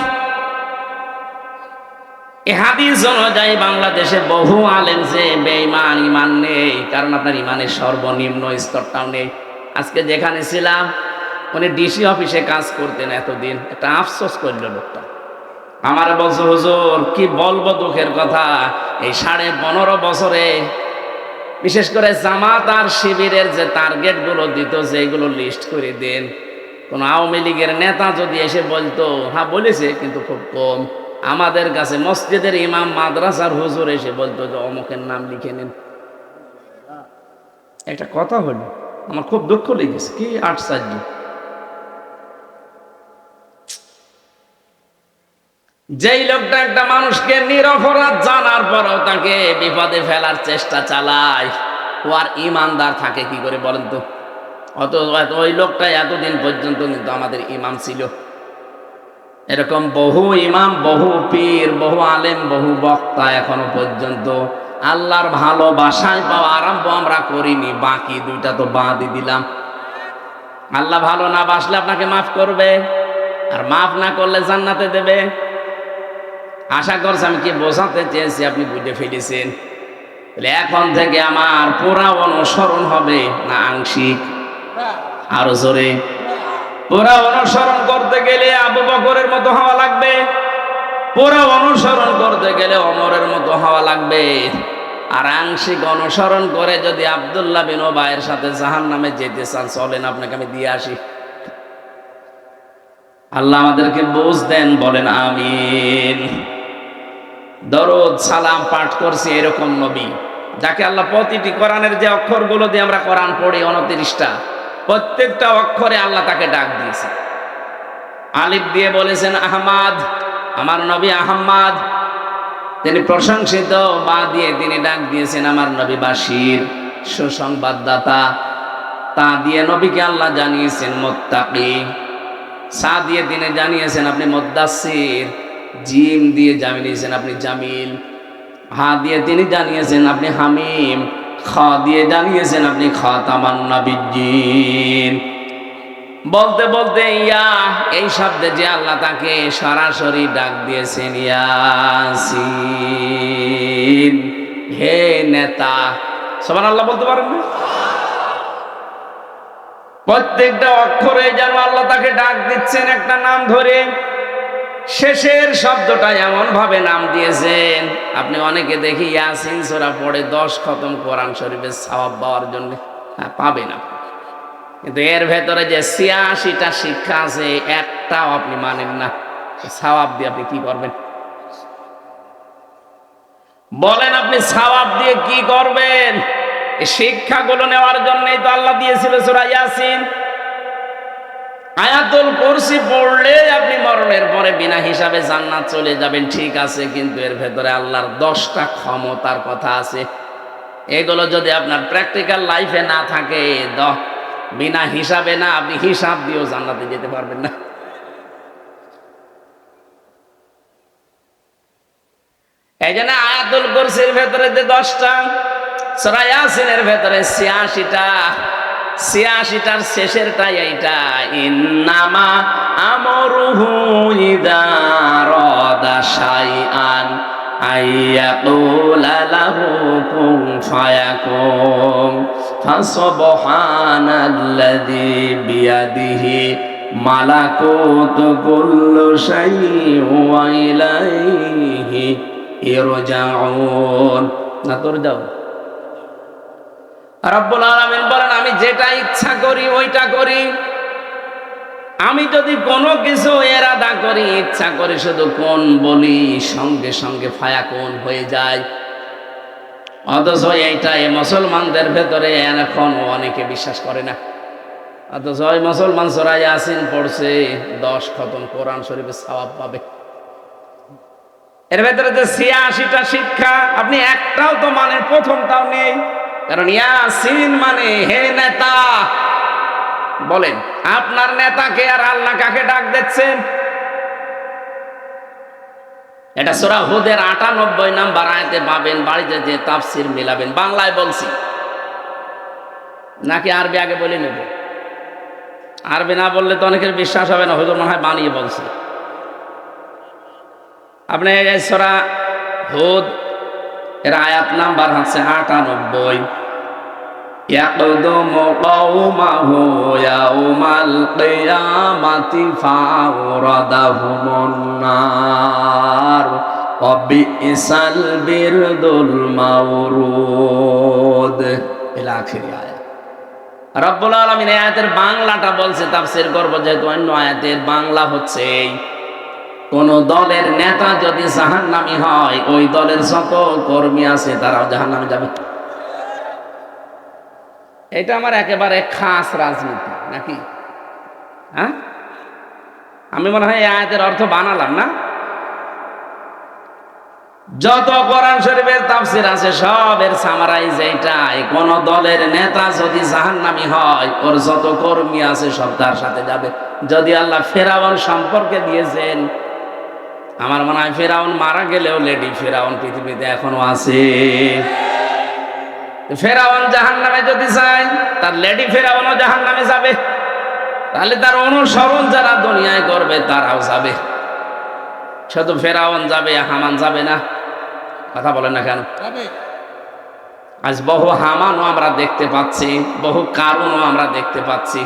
এই হাদিস অনুযায়ী বাংলাদেশে বহু আলেম যে বেঈমান, ইমান নেই, কারণ আপনার ইমানের সর্বনিম্ন স্তরটাও নেই। আজকে যেখানে ছিলাম, উনি ডিসি অফিসে কাজ করতেন এতদিন, একটা আফসোস করল লোকটা। আমার বলছে, হুজুর কি বলবো দুঃখের কথা, এই 15.5 বছরে বিশেষ করে জামাত আর শিবিরের যে টার্গেট গুলো দিত, যেগুলো লিস্ট করে দেন, কোন আওয়ামী লীগের নেতা যদি এসে বলতো, হ্যাঁ বলেছে কিন্তু খুব কম, আমাদের কাছে মসজিদের ইমাম, মাদ্রাসার হুজুর এসে বলতো যে অমুকের নাম লিখে নেন। একটা কথা হলো, আমার খুব দুঃখ লেগেছে, কি আশ্চর্য। যেই লোকটা একটা মানুষকে নিরপরাধ জানার পরেও তাকে বিপদে ফেলার চেষ্টা চালায়, ও আর ইমানদার থাকে কি করে বলেন তো? ওই লোকটা এতদিন পর্যন্ত কিন্তু আমাদের ইমাম ছিল। এরকম বহু ইমাম, বহু পীর, বহু আলেম, বহু বক্তা এখনো পর্যন্ত আল্লাহর ভালোবাসায় পাওয়া আরম্ভ আমরা করিনি, বাকি দুইটা তো বাদই দিলাম। আল্লাহ ভালো না বাসলে আপনাকে মাফ করবে, আর মাফ না করলে জান্নাতে দেবে। আশা করছি আমি কি বোঝাতে চেয়েছি আপনি বুঝে ফেলেছেন। এখন থেকে আমার পুরা অনুসরণ হবে না আংশিক? আরো জোরে। পুরা অনুসরণ করতে গেলে আবু বকরের মতো হওয়া লাগবে, পুরা অনুসরণ করতে গেলে ওমরের মতো হওয়া লাগবে। আর আংশিক অনুসরণ করে যদি আব্দুল্লাহ বিন উবাইয়ের সাথে জাহান্নামে যেতে চান, চলেন আপনাকে আমি দিয়ে আসি। আল্লাহ আমাদেরকে বুঝ দেন, বলেন আমিন। দরুদ সালাম পাঠ করছি এরকম নবী, যাকে আল্লাহ প্রতিটি কোরআনের যে অক্ষরগুলো দিয়ে আমরা কোরআন পড়ি 29টা, প্রত্যেকটা অক্ষরে আল্লাহ তাকে ডাক দিয়েছে। আলিফ দিয়ে বলেছেন আহমাদ, আমার নবী আহম্মদ, তিনি প্রশংসিত। বা দিয়ে তিনি ডাক দিয়েছেন আমার নবী বাশির, সুসংবাদদাতা। তা দিয়ে নবীকে আল্লাহ জানিয়েছেন মুত্তাকি। সা দিয়ে তিনি জানিয়েছেন আপনি মুদ্দাসসির। জিম দিয়ে জানিয়েছেন আপনি জামিল। হা দিয়ে তিনি জানিয়েছেন আপনি হামিম। খ দিয়ে জানিয়েছেন আপনি খাতামান নবিয়্যিন। বলতে বলতে ইয়া এই শব্দে যে আল্লাহ তাকে সরাসরি ডাক দিয়েছেন ইয়াসিন, হে নেতা। সুবহানাল্লাহ বলতে পারেন না? প্রত্যেকটা অক্ষরে যেন আল্লাহ তাকে ডাক দিচ্ছেন একটা নাম ধরে। শেষের শব্দটা এমন ভাবে নাম দিয়েছেন, আপনি অনেকে দেখি ইয়াসিন সূরা পড়ে 10 খতম কোরআন শরীফের সওয়াব পাওয়ার জন্য, পাবেন আপনি। কিন্তু এর ভেতরে যে 86টা শিক্ষা আছে, একটাও আপনি মানেন না। সওয়াব দিয়ে আপনি কি করবেন বলেন? আপনি সওয়াব দিয়ে কি করবেন? এই শিক্ষাগুলো নেওয়ার জন্যই তো আল্লাহ দিয়েছিল সূরা ইয়াসিন। আয়াতুল কুরসি পড়লে আপনি মরণের পরে বিনা হিসাবে জান্নাত চলে যাবেন, ঠিক আছে, কিন্তু এর ভেতরে আল্লাহর 10টা ক্ষমতার কথা আছে। এগুলো যদি আপনার প্র্যাকটিক্যাল লাইফে না থাকে, বিনা হিসাবে না, আপনি হিসাব দিয়েও জান্নাতে যেতে পারবেন না। এই জন্য আয়াতুল কুরসির ভেতরে যে 10টা, সূরা ইয়াসিনের ভেতরে 86টা, 86টার শেষেরটাই এইটা, ইন্নামা আমরুহু ইযা রাদা শাইআন আইয়াকুলা লাহু কুন ফায়াকুন ফাসুবহানাল্লাযী বিয়াদিহি মালাকুতু কুল্লি শাইইন ওয়া ইলাইহি ইরজাউন। না তোর যাও। রব্বুল আলামিন বলেন, আমি যেটা ইচ্ছা করি ওইটা করি, আমি যদি কোনো কিছু এরাদা করি, ইচ্ছা করি, শুধু কোন বলি, সঙ্গে সঙ্গে ফায়াকুন হয়ে যায়। অথচ এইটাই মুসলমানদের ভেতরে এখন অনেকে বিশ্বাস করে না। অথচ ওই মুসলমান সূরা ইয়াসিন পড়ছে 10 খতম কোরআন শরীফের সওয়াব পাবে। এর ভেতরে যে 86টা শিক্ষা, আপনি একটাও তো মানে প্রথমটাও নেই। কারণ ইয়াসিন মানে হে নেতা, বলেন আপনার নেতাকে আর আল্লাহ কাকে ডাক দিচ্ছেন? এটা সূরা হুদের 98 নাম্বার আয়াতে পাবেন। বাড়িতে যে তাফসীর মিলাবেন। বাংলায় বলছি নাকি আরবি আগে বলে নেব? আরবি না বললে তো অনেকের বিশ্বাস হবে না, হুজুর মনে হয় বানিয়ে বলছে। আপনি সূরা হুদ এর আয়াত নাম্বার হচ্ছে 98। ইয়াকদুমু কওমাহু ইয়াউমাল কিয়ামাতি ফাওরাদাহুমুন নার ওয়া বিইসাল বিরদুল মাওরুদ ইলা আখির আয়াত। রব্বুল আলামিন এই আয়াতের বাংলাটা বলছে, তাফসীর করব যেহেতু অন্য আয়াতের বাংলা হচ্ছে কোন দলের নেতা যদি জাহান্নামী হয়, ওই দলের যত কর্মী আছে তারাও জাহান্নামে যাবে। এটা আমার একেবারে খাস রাজনীতি নাকি? হ্যাঁ, আমি মনে হয় এই আয়াতের অর্থ বানালাম না। যত কোরআন শরীফের তাফসীর আছে সবের সামারাইজ এইটাই, কোন দলের নেতা যদি জাহান্নামী হয়, ওর যত কর্মী আছে সব তার সাথে যাবে। যদি আল্লাহ ফেরাউন সম্পর্কে দিয়েছেন, আমার মনে হয় ফেরাউন মারা গেলেও লেডি ফেরাউন পৃথিবীতে এখনো আছে। ফেরাউন জাহান্নামে যদি যায়, তার লেডি ফেরাউনও জাহান্নামে যাবে। তাহলে তার অনুসরণ যারা দুনিয়ায় করবে তারাও যাবে। শুধু ফেরাউন যাবে, হামান যাবে না? কথা বলেন না কেন? আজ বহু হামানও আমরা দেখতে পাচ্ছি, বহু কারুনও আমরা দেখতে পাচ্ছি।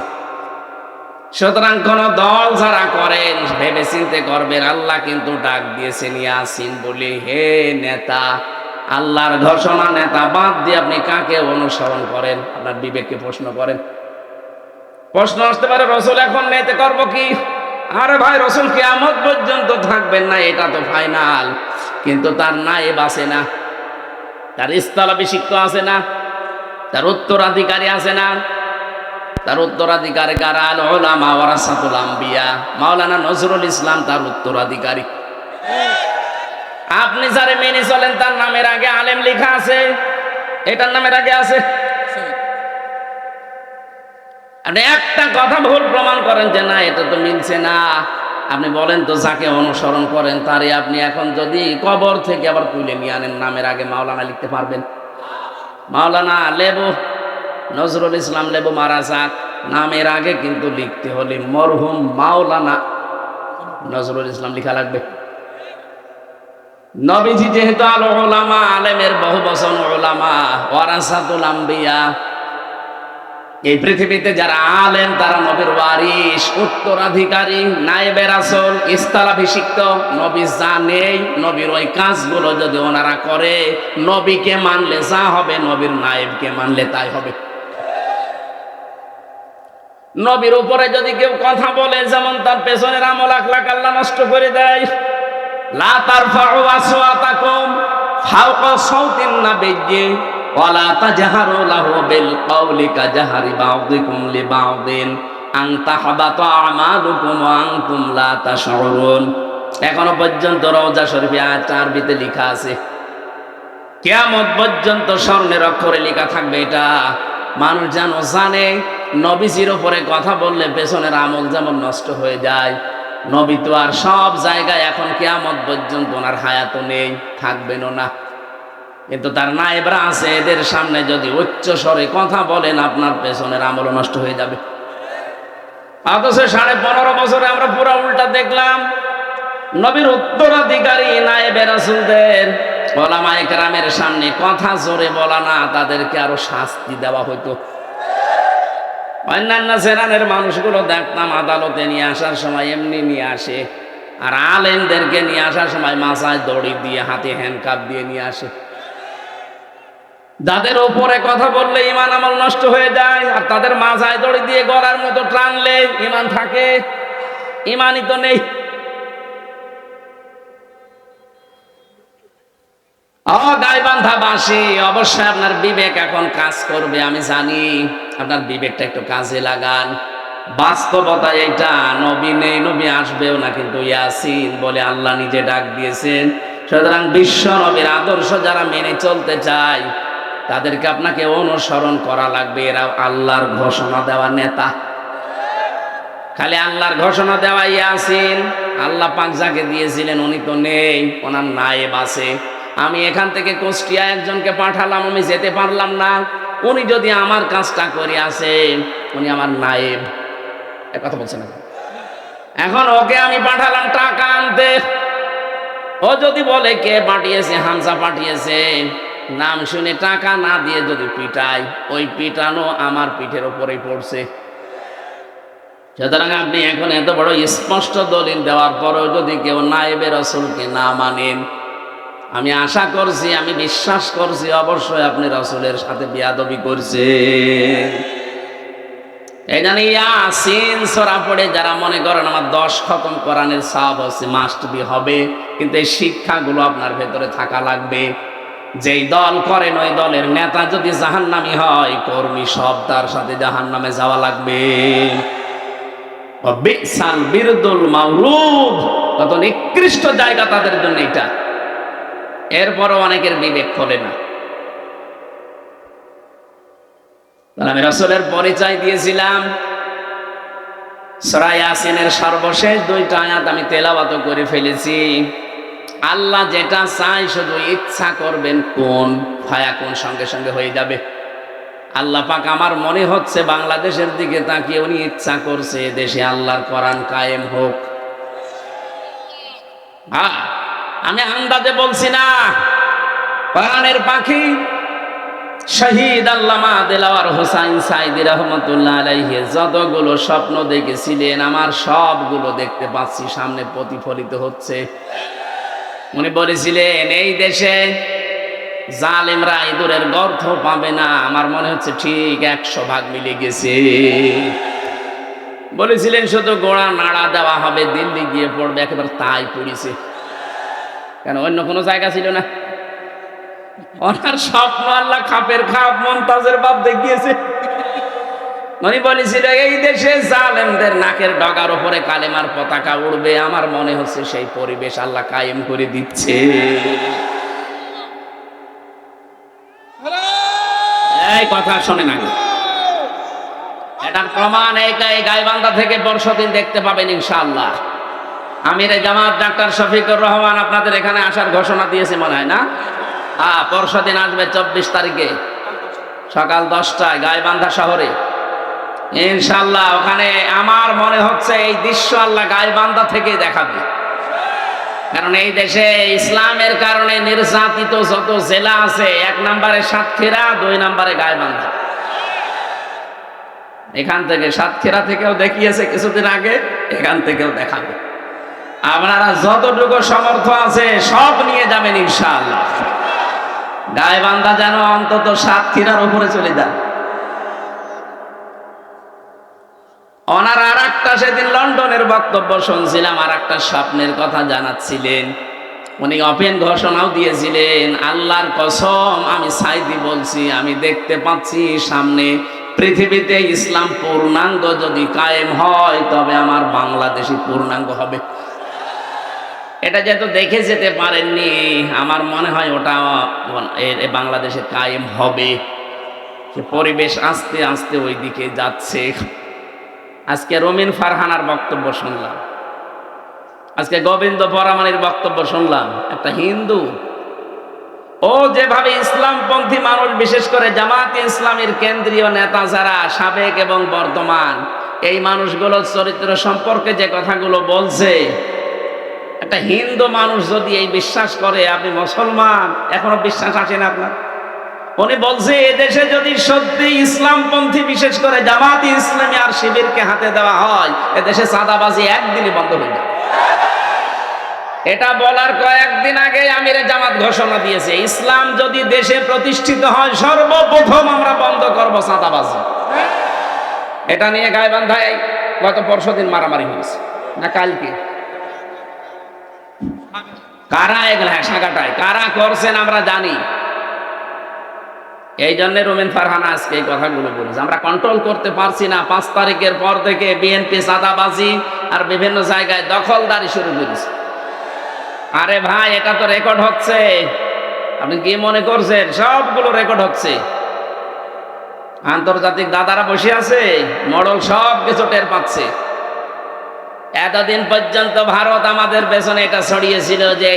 সুতরাং কোন দল যারা করেন ভেবে চিন্তে করবেন। আল্লাহ কিন্তু ডাক দিয়েছেন ইয়াসিন বলে, হে নেতা, আল্লাহর ঘোষণা নেতা বাদ দিয়ে আপনি কাকে অনুসরণ করেন? আপনার বিবেককে প্রশ্ন করেন। প্রশ্ন আসতে পারে রসুল এখন নেতে করব কি? আরে ভাই, রসুল কিয়ামত পর্যন্ত থাকবেন না, এটা তো ফাইনাল। কিন্তু তার নায়েব আছে না, তার স্থলাভিষিক্ত আছে না, তার উত্তরাধিকারী আছে না? তার উত্তরাধিকারী কারা? আল উলামা ওয়ারাসাতুল আম্বিয়া। মাওলানা নজরুল ইসলাম তার উত্তরাধিকারী। আপনি যারে মেনে চলেন তার নামের আগে আলেম লেখা আছে, এটার নামের আগে আছে। আপনি একটা কথা ভুল প্রমাণ করেন যে না এটা তো মিলছে না, আপনি বলেন তো যাকে অনুসরণ করেন তারে আপনি এখন যদি কবর থেকে আবার তুলে নিয়ে আনেন, নামের আগে মাওলানা লিখতে পারবেন? মাওলানা লেবু, নজরুল ইসলাম লেবু মারা যাক, নামের আগে কিন্তু লিখতে হলে মরহুম মাওলানা নজরুল ইসলাম লেখা লাগবে। নবীজি যেহেতু আল উলামা, আলেমের বহু বচন উলামা, ওয়ারাসাতুল আম্বিয়া, এই পৃথিবীতে যারা আলেম তারা নবীর ওয়ারিস, উত্তরাধিকারী, নায়েবে রাসূল, স্থলাভিষিক্ত। নবী যা নেই, নবীর ওই কাজগুলো যদি ওনারা করে, নবীকে মানলে যা হবে, নবীর নায়েবকে মানলে তাই হবে। নবীর উপরে যদি কেউ কথা বলে, যেমন তার পেছনের আমল আখলাক আল্লাহ নষ্ট করে দেয়। লা তারফাউ আসওয়াতাকুম ফাওকা সাওতিন নাবিয়্যি ওয়া লা তাজহারু লাহু বিল কওলি কাজহারি বা'দিকুম লিবা'দিন আন তাহবাতা আমালুকুম ওয়া আনতুম লা তাশউরুন। এখনো পর্যন্ত রওজা শরীফে আয়াত আরবিতে লেখা আছে। কিয়ামত পর্যন্ত স্বর্ণের অক্ষরে লেখা থাকবে এটা। মানুষ যেন জানে নবীজির উপরে কথা বললে পেছনের আমল যেমন নষ্ট হয়ে যায়। নবী তো আর সব জায়গায় এখন কিয়ামত পর্যন্ত ওনার হায়াত নেই, থাকবেনও না, কিন্তু তার নায়েবরা আছে। এদের সামনে যদি উচ্চ স্বরে কথা বলেন, আপনার পেছনের আমল নষ্ট হয়ে যাবে। অথচ 15.5 বছরে আমরা পুরো উল্টা দেখলাম। নবীর উত্তরাধিকারী নায়েবে রাসূলদের ওলামায়ে কেরামের সামনে কথা জোরে বলা না, তাদেরকে আরো শাস্তি দেওয়া হইতো। অন্যান্য জেনারের মানুষগুলো দেখতাম আদালতে নিয়ে আসার সময় এমনি নিয়ে আসে, আর আলেমদেরকে নিয়ে আসার সময় মাথায় দড়ি দিয়ে, হাতে হ্যান্ডকাপ দিয়ে নিয়ে আসে। যাদের ওপরে কথা বললে ইমান আমল নষ্ট হয়ে যায়, আর তাদের মাথায় দড়ি দিয়ে গলার মতো টানলে ইমান থাকে। ইমানই তো নেই। গাইবান্ধাবাসী, অবশ্যই আপনার বিবেক এখন কাজ করবে, আমি জানি। আপনার বিবেকটা একটু কাজে লাগান। বাস্তবতা এটা, নবী নেই, নবী আসবেও না, কিন্তু ইয়াসিন বলে আল্লাহ নিজে ডাক দিয়েছেন। সুতরাং বিশ্ব নবীর আদর্শ যারা মেনে চলতে চায় তাদেরকে আপনাকে অনুসরণ করা লাগবে। এরা আল্লাহর ঘোষণা দেওয়া নেতা, খালি আল্লাহর ঘোষণা দেওয়া ইয়াসিন। আল্লাহ পাক যাকে দিয়েছিলেন উনি তো নেই, ওনার নায়েব আছে। আমি এখান থেকে কুষ্টিয়া একজনকে পাঠালাম, আমি যেতে পারলাম না। উনি যদি আমার কাজটা করে আসে, উনি আমার নায়েব। কথা বলছেন না? এখন ওকে আমি পাঠালাম টাকা আনতে, ও যদি বলে কে পাঠিয়েছে, হামজা পাঠিয়েছে, নাম শুনে টাকা না দিয়ে যদি পিটাই, ওই পিটানো আমার পিঠের ওপরেই পড়ছে। সুতরাং আপনি এখন এত বড় স্পষ্ট দলিল দেওয়ার পরেও যদি কেউ নায়েবে রাসূলকে না মানেন, আমি আশা করছি, আমি বিশ্বাস করছি অবশ্যই আপনি রাসূলের সাথে বিয়াদবি করছেন। এই জন্য ইয়াসিন সূরা পড়ে যারা মনে করেন আমার 10 খতম কোরআনের সওয়াব হচ্ছে, মাস্ট বি হবে, কিন্তু এই শিক্ষাগুলো আপনার ভেতরে থাকা লাগবে। যেই দল করেন ওই দলের নেতা যদি জাহান্নামী হয়, কর্মী সব তার সাথে জাহান্নামে যাওয়া লাগবে। বিসাল বিরদুল মাওরুদ, কত নিকৃষ্ট জায়গা তাদের জন্য এটা। এরপরও অনেকের বিবেক খোলে না। আমি রাসূলের পরিচয় দিয়েছিলাম। সূরা ইয়াসিনের সর্বশেষ 2টা আয়াত আমি তেলাওয়াত করে ফেলেছি। আল্লাহ যেটা চাই শুধু ইচ্ছা করবেন, কোন ফায়াকুন, সঙ্গে সঙ্গে হয়ে যাবে। আল্লাহ পাক আমার মনে হচ্ছে বাংলাদেশের দিকে তাকিয়ে উনি ইচ্ছা করছে দেশে আল্লাহর কোরআন কায়েম হোক। আমি আন্দাজে বলছি না, কোরআনের পাখি শহীদ আল্লামা দেলাওয়ার হোসাইন সাইদি রহমতুল্লাহ আলাইহি যতগুলো স্বপ্ন দেখেছিলেন, আমার সবগুলো দেখতে পাচ্ছি সামনে প্রতিফলিত হচ্ছে। উনি বলেছিলেন এই দেশে জালেমরা ইঁদুরের গর্ত পাবে না। আমার মনে হচ্ছে ঠিক 100 ভাগ মিলে গেছে। বলেছিলেন শুধু গোড়া নাড়া দেওয়া হবে, দিল্লি গিয়ে পড়বে, একেবারে তাই পড়েছে। কেন, অন্য কোনো জায়গা ছিল না? ওনার স্বপ্ন আল্লাহ খাপের খাপ মমতাজের বাপ দেখিয়েছে। উনি বলেছিল এই দেশে জালেমদের নাকের ডগার উপরে কালেমার পতাকা উড়বে। আমার মনে হচ্ছে সেই পরিবেশ আল্লাহ কায়েম করে দিচ্ছে। এই কথা শোনেন আগে, এটার প্রমাণ এই গাইবান্ধা থেকে পরশুদিন দেখতে পাবেন ইনশাআল্লাহ। আমিরে জামাত ডাক্তার শফিকুর রহমান আপনাদের এখানে আসার ঘোষণা দিয়েছে মনে হয় না? পরশুদিন আসবে 24 তারিখে সকাল 10টায় গাইবান্ধা শহরে ইনশাআল্লাহ। ওখানে আমার মনে হচ্ছে এই দৃশ্য আল্লাহ গাইবান্ধা থেকে দেখাবে। কারণ এই দেশে ইসলামের কারণে নির্যাতিত যত জেলা আছে, 1 নম্বরে সাতক্ষীরা, 2 নম্বরে গাইবান্ধা। এখান থেকে সাতক্ষীরা থেকেও দেখিয়েছে কিছুদিন আগে, এখান থেকেও দেখাবে। আপনারা যতটুকু সামর্থ্য আছে সব নিয়ে যাবেন ইনশাআল্লাহ। গাইবান্ধা যেন অন্তত সাতক্ষীরার উপরে চলে যায়। ওনার আর একটা সেদিন লন্ডনের বক্তব্য শুনছিলাম, আর একটা স্বপ্নের কথা জানাচ্ছিলেন। উনি ওপেন ঘোষণাও দিয়েছিলেন, আল্লাহর কসম আমি সাইদি বলছি, আমি দেখতে পাচ্ছি সামনে পৃথিবীতে ইসলাম পূর্ণাঙ্গ যদি কায়েম হয় তবে আমার বাংলাদেশই পূর্ণাঙ্গ হবে। এটা যেহেতু দেখে যেতে পারেননি, আমার মনে হয় ওটা বাংলাদেশে কায়েম হবে। সে পরিবেশ আস্তে আস্তে ওই দিকে যাচ্ছে। আজকে রমিন ফারহানার বক্তব্য শুনলাম, আজকে গোবিন্দ পরামানির বক্তব্য শুনলাম। একটা হিন্দু, ও যেভাবে ইসলামপন্থী মানুষ, বিশেষ করে জামাতে ইসলামের কেন্দ্রীয় নেতা যারা সাবেক এবং বর্তমান, এই মানুষগুলোর চরিত্র সম্পর্কে যে কথাগুলো বলছে, একটা হিন্দু মানুষ যদি এই বিশ্বাস করে আপনি মুসলমান, এখনো বিশ্বাস আসে না আপনার? উনি বলছে এদেশে যদি সত্যি ইসলামপন্থী বিশেষ করে জামাতে ইসলামী আর শিবিরকে হাতে দেওয়া হয়, এদেশে চাঁদাবাজি একদিনই বন্ধ হয়ে যাবে। এটা বলার কয়েকদিন আগে আমিরে জামাত ঘোষণা দিয়েছে, ইসলাম যদি দেশে প্রতিষ্ঠিত হয় সর্বপ্রথম আমরা বন্ধ করব চাঁদাবাজি। এটা নিয়ে গাইবান্ধায় গত পরশুদিন মারামারি হয়েছে। না কালকে? কারা এগুলা? হ্যাঁ, সাগাটায় কারা করছেন আমরা জানি। এই জন্য রুমিন ফারহানা আজকে এই কথাগুলো বলেছে। আমরা কন্ট্রোল করতে পারছি না। 5 তারিখের পর থেকে বিএনপি চাঁদাবাজি আর বিভিন্ন জায়গায় দখলদারি শুরু করেছে। আরে ভাই, এটা তো রেকর্ড হচ্ছে। আপনি কি মনে করছেন সবগুলো রেকর্ড হচ্ছে? আন্তর্জাতিক দাদারা বসে আছে, মডল সব কিছু টের পাচ্ছে। এতদিন পর্যন্ত ভারত আমাদের পেছনে এটা ছড়িয়েছিল যে